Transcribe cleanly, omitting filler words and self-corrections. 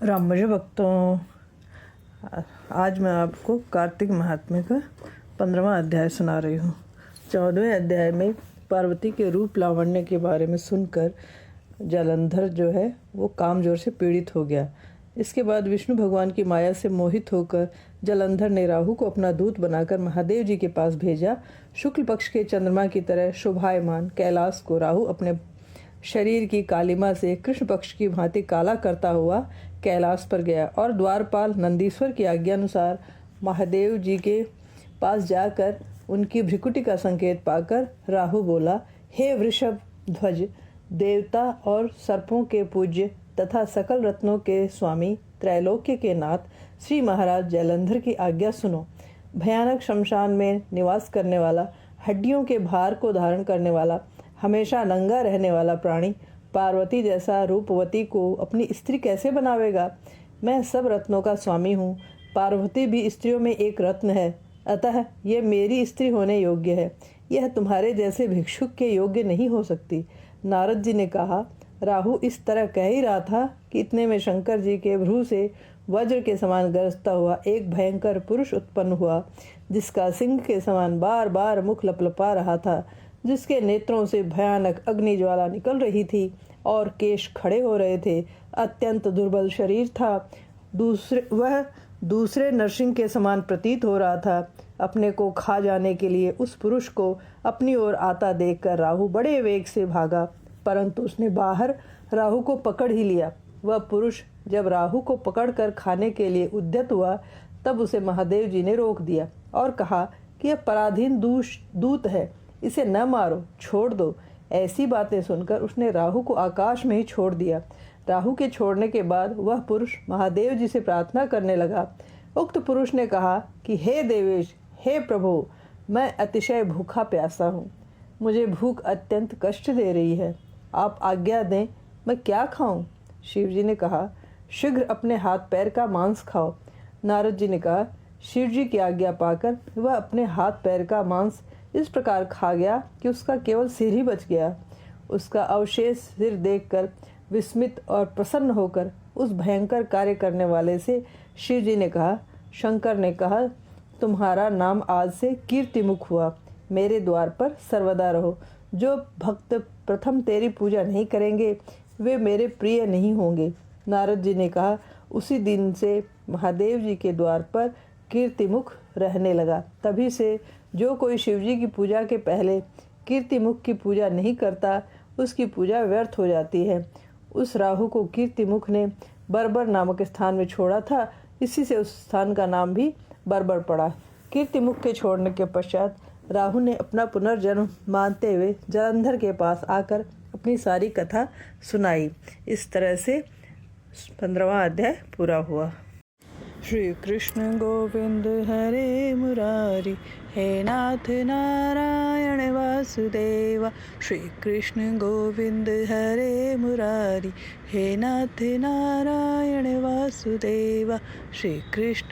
रामभज भक्तों, आज मैं आपको कार्तिक महात्म्य का 15वां अध्याय सुना रही हूँ। 14वें अध्याय में पार्वती के रूप लावण्य के बारे में सुनकर जालंधर जो है वो कामजोर से पीड़ित हो गया। इसके बाद विष्णु भगवान की माया से मोहित होकर जालंधर ने राहु को अपना दूत बनाकर महादेव जी के पास भेजा। शुक्ल पक्ष के चंद्रमा की तरह शोभायमान कैलाश को राहु अपने शरीर की कालिमा से कृष्ण पक्ष की भांति काला करता हुआ कैलाश पर गया और द्वारपाल नंदीश्वर की आज्ञा अनुसार महादेव जी के पास जाकर उनकी भ्रिकुटी का संकेत पाकर राहु बोला, हे वृषभ ध्वज, देवता और सर्पों के पूज्य तथा सकल रत्नों के स्वामी त्रैलोक्य के नाथ श्री महाराज जालंधर की आज्ञा सुनो। भयानक शमशान में निवास करने वाला, हड्डियों के भार को धारण करने वाला, हमेशा नंगा रहने वाला प्राणी पार्वती जैसा रूपवती को अपनी स्त्री कैसे बनावेगा? मैं सब रत्नों का स्वामी हूँ। पार्वती भी स्त्रियों में एक रत्न है, अतः यह मेरी स्त्री होने योग्य है। यह तुम्हारे जैसे भिक्षुक के योग्य नहीं हो सकती। नारद जी ने कहा। राहु इस तरह कह ही रहा था कि इतने में शंकर जी के भ्रू से वज्र के समान गरजता हुआ एक भयंकर पुरुष उत्पन्न हुआ, जिसका सिंह के समान बार बार मुख लपलपा रहा था, जिसके नेत्रों से भयानक अग्नि ज्वाला निकल रही थी और केश खड़े हो रहे थे। अत्यंत दुर्बल शरीर था। वह दूसरे नरसिंह के समान प्रतीत हो रहा था। अपने को खा जाने के लिए उस पुरुष को अपनी ओर आता देखकर राहु बड़े वेग से भागा, परंतु उसने बाहर राहु को पकड़ ही लिया। वह पुरुष जब राहु को पकड़कर खाने के लिए उद्यत हुआ, तब उसे महादेव जी ने रोक दिया और कहा कि यह पराधीन दूत है, इसे न मारो, छोड़ दो। ऐसी बातें सुनकर उसने राहु को आकाश में ही छोड़ दिया। राहु के छोड़ने के बाद वह पुरुष महादेव जी से प्रार्थना करने लगा। उक्त पुरुष ने कहा कि हे देवेश, हे प्रभु, मैं अतिशय भूखा प्यासा हूँ। मुझे भूख अत्यंत कष्ट दे रही है। आप आज्ञा दें, मैं क्या खाऊं? शिव जी ने कहा, शीघ्र अपने हाथ पैर का मांस खाओ। नारद जी ने कहा। शिव जी की आज्ञा पाकर वह अपने हाथ पैर का मांस इस प्रकार खा गया कि उसका केवल सिर ही बच गया। उसका अवशेष सिर देखकर विस्मित और प्रसन्न होकर उस भयंकर कार्य करने वाले से शिव जी ने कहा, शंकर ने कहा, तुम्हारा नाम आज से कीर्तिमुख हुआ। मेरे द्वार पर सर्वदा रहो। जो भक्त प्रथम तेरी पूजा नहीं करेंगे वे मेरे प्रिय नहीं होंगे। नारद जी ने कहा। उसी दिन से महादेव जी के द्वार पर कीर्तिमुख रहने लगा। तभी से जो कोई शिवजी की पूजा के पहले कीर्तिमुख की पूजा नहीं करता, उसकी पूजा व्यर्थ हो जाती है। उस राहु को कीर्तिमुख ने बर्बर नामक स्थान में छोड़ा था, इसी से उस स्थान का नाम भी बर्बर पड़ा। कीर्तिमुख के छोड़ने के पश्चात राहु ने अपना पुनर्जन्म मानते हुए जालंधर के पास आकर अपनी सारी कथा सुनाई। इस तरह से 15वां अध्याय पूरा हुआ। श्री कृष्ण गोविंद हरे मुरारी, हे नाथ नारायण वासुदेवा। श्री कृष्ण गोविंद हरे मुरारी, हे नाथ नारायण वासुदेवा। श्री कृष्ण